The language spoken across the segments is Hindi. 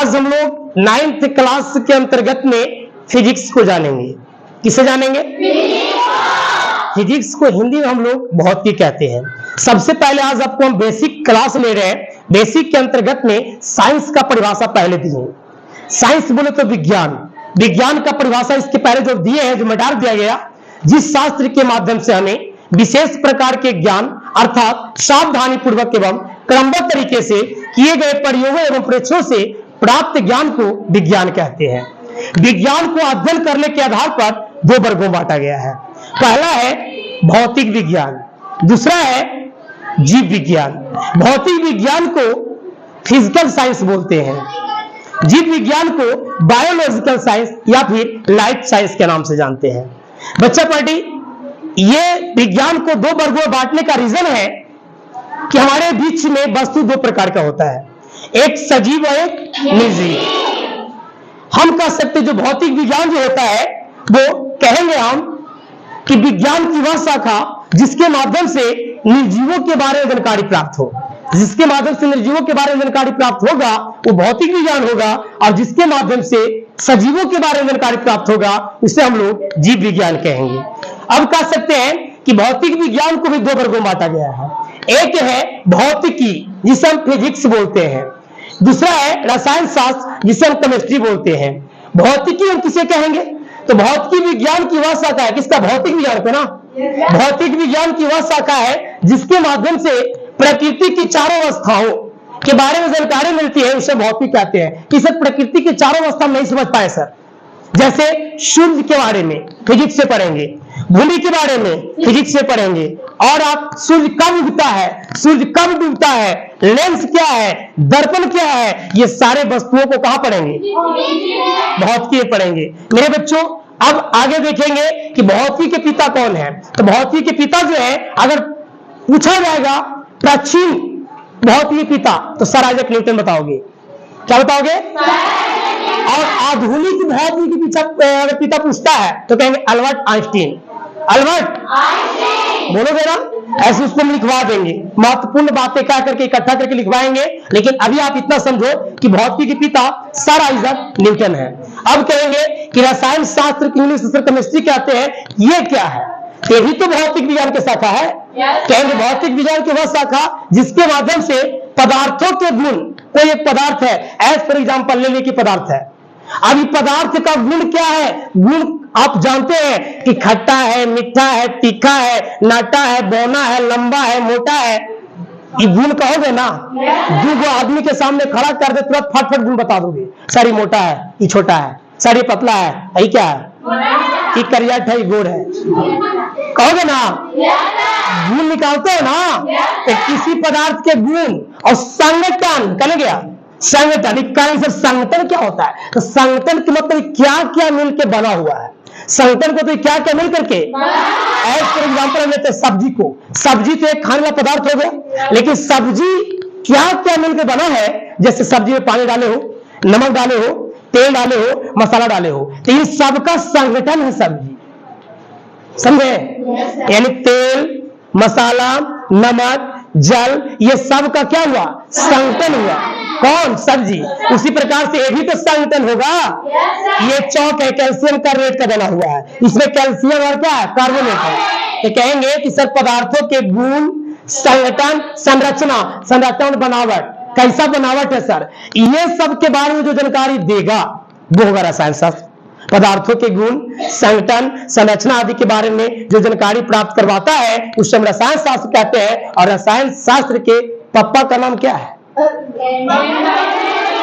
आज हम लोग 9th क्लास के अंतर्गत में फिजिक्स को जानेंगे। किसे जानेंगे? फिजिक्स को हिंदी में हम लोग भौतिकी कहते हैं। सबसे पहले आज आपको हम बेसिक क्लास ले रहे हैं। बेसिक के अंतर्गत में साइंस का परिभाषा पहले दी है। साइंस बोले तो विज्ञान, विज्ञान का परिभाषा इसके पहले जो दिए हैं, जो मिटा दिया गया, जिस शास्त्र के माध्यम से हमें विशेष प्रकार के ज्ञान अर्थात सावधानी पूर्वक एवं क्रमबद्ध तरीके से किए गए प्रयोगों एवं परीक्षणों से प्राप्त ज्ञान को विज्ञान कहते हैं। विज्ञान को अध्ययन करने के आधार पर दो वर्गों में बांटा गया है। पहला है भौतिक विज्ञान, दूसरा है जीव विज्ञान। भौतिक विज्ञान को फिजिकल साइंस बोलते हैं, जीव विज्ञान को बायोलॉजिकल साइंस या फिर लाइफ साइंस के नाम से जानते हैं। बच्चा पार्टी, ये विज्ञान को दो वर्गों में बांटने का रीजन है कि हमारे बीच में वस्तु दो प्रकार का होता है, एक सजीव और एक निर्जीव। हम कह सकते जो भौतिक विज्ञान जो होता है वो कहेंगे हम कि विज्ञान की वह शाखा जिसके माध्यम से निर्जीवों के बारे में जानकारी प्राप्त हो, जिसके माध्यम से निर्जीवों के बारे में जानकारी प्राप्त होगा वो भौतिक विज्ञान होगा, और जिसके माध्यम से सजीवों के बारे में जानकारी प्राप्त होगा उसे हम लोग जीव विज्ञान कहेंगे। अब कह सकते हैं कि भौतिक विज्ञान को भी दो वर्गों में बांटा गया है। एक है भौतिकी जिसे हम फिजिक्स बोलते हैं, दूसरा है रसायन शास्त्र जिसे हम केमिस्ट्री बोलते हैं। भौतिकी हम किसे कहेंगे? तो भौतिक विज्ञान की वह शाखा है, किसका? भौतिक विज्ञान का ना। भौतिक विज्ञान की वह शाखा है जिसके माध्यम से प्रकृति की चारों अवस्थाओं के बारे में जानकारी मिलती है, उसे भौतिक कहते हैं। कि सर प्रकृति की चारों अवस्था नहीं समझ पाए सर, जैसे सूर्य के बारे में फिजिक्स से पढ़ेंगे, भूमि के बारे में फिजिक्स से पढ़ेंगे, और आप सूर्य कब उगता है, सूर्य कब डूबता है, लेंस क्या है, दर्पण क्या है, ये सारे वस्तुओं को कहां पढ़ेंगे? भौतिकी पढ़ेंगे। मेरे बच्चों अब आगे देखेंगे कि भौतिकी के पिता कौन है। तो भौतिकी के पिता जो है, अगर पूछा जाएगा प्राचीन भौतिकी पिता, तो सर आइजैक न्यूटन बताओगे। क्या बताओगे? और आधुनिक भौतिकी के पिता पूछता है तो कहेंगे अल्बर्ट आइंस्टीन। अल्बर्ट बोलोगे ना? ऐसे उसको हम लिखवा देंगे, महत्वपूर्ण बातें क्या करके इकट्ठा करके लिखवाएंगे। लेकिन अभी आप इतना समझो कि भौतिकी के पिता सर आइजैक न्यूटन है। अब कहेंगे कि रसायन शास्त्र, इंग्लिश से केमिस्ट्री कहते हैं, ये क्या है? ये भी तो भौतिक विज्ञान की शाखा है। कहेंगे भौतिक विज्ञान की वह शाखा जिसके माध्यम से पदार्थों के गुण, कोई एक पदार्थ है, एज फॉर एग्जाम्पल ले लीजिए पदार्थ है, अभी पदार्थ का गुण क्या है? गुण आप जानते हैं कि खट्टा है, मीठा है, तीखा है, नाटा है, बौना है, लंबा है, मोटा है। ये गुण कहोगे ना? दो आदमी के सामने खड़ा कर दे तुरंत फटफट गुण बता दोगे। सर ये मोटा है, ये छोटा है, सर ये पतला है, ये क्या है, ये करियाट है, ये गोर है, कहोगे ना? गुण निकालते हो ना? तो किसी पदार्थ के गुण और संगठन कर गया। संगठन कारण से संगठन क्या होता है? तो संगठन के मतलब क्या क्या मिलकर बना हुआ है। संगठन को तो क्या क्या मिल करके, एज फॉर एग्जाम्पल लेते हैं सब्जी को, सब्जी तो एक खाने वाला पदार्थ हो गया, लेकिन सब्जी क्या क्या मिलकर बना है? जैसे सब्जी में पानी डाले हो, नमक डाले हो, तेल डाले हो, मसाला डाले हो, तो इन सबका संगठन है सब्जी। समझे? यानी तेल, मसाला, नमक, जल, ये सब का क्या हुआ? संगठन हुआ। कौन? सब्जी। उसी प्रकार से ये भी तो संगठन होगा। ये चौक है, कैल्शियम कार्बोनेट का बना हुआ है, इसमें कैल्शियम और क्या है? कार्बोनेट है। तो कहेंगे कि सर पदार्थों के गुण, संगठन, संरचना, संरचना बनावट, कैसा बनावट है सर, ये सब के बारे में जो जानकारी देगा वो होगा रसायन शास्त्र। पदार्थों के गुण, संगठन, संरचना आदि के बारे में जो जानकारी प्राप्त करवाता है उसे हम रसायन शास्त्र कहते हैं। और रसायन शास्त्र के पापा का नाम क्या है?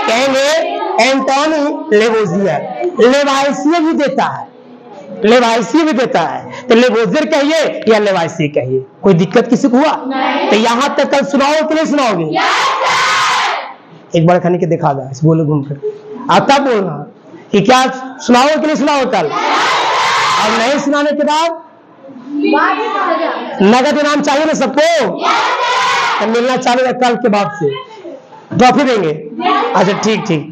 कहेंगे एंटोनी लेवोजियर। लेवाइसियर भी देता है, लेवाइसियर भी देता है। तो लेवोजियर कहिए या लेवाइसियर कहिए, कोई दिक्कत किसी को हुआ? तो यहां तक कल सुनाओ कि नहीं सुनाओगे? एक बार खाने के दिखा दो, बोलो घूमकर आता बोलना कि क्या सुनाओ कि नहीं सुनाओ कल, और नहीं सुनाने के बाद नगद इनाम चाहिए ना सबको, तो मिलना चालू है कल के बाद से ट्रॉफी देंगे। अच्छा ठीक ठीक।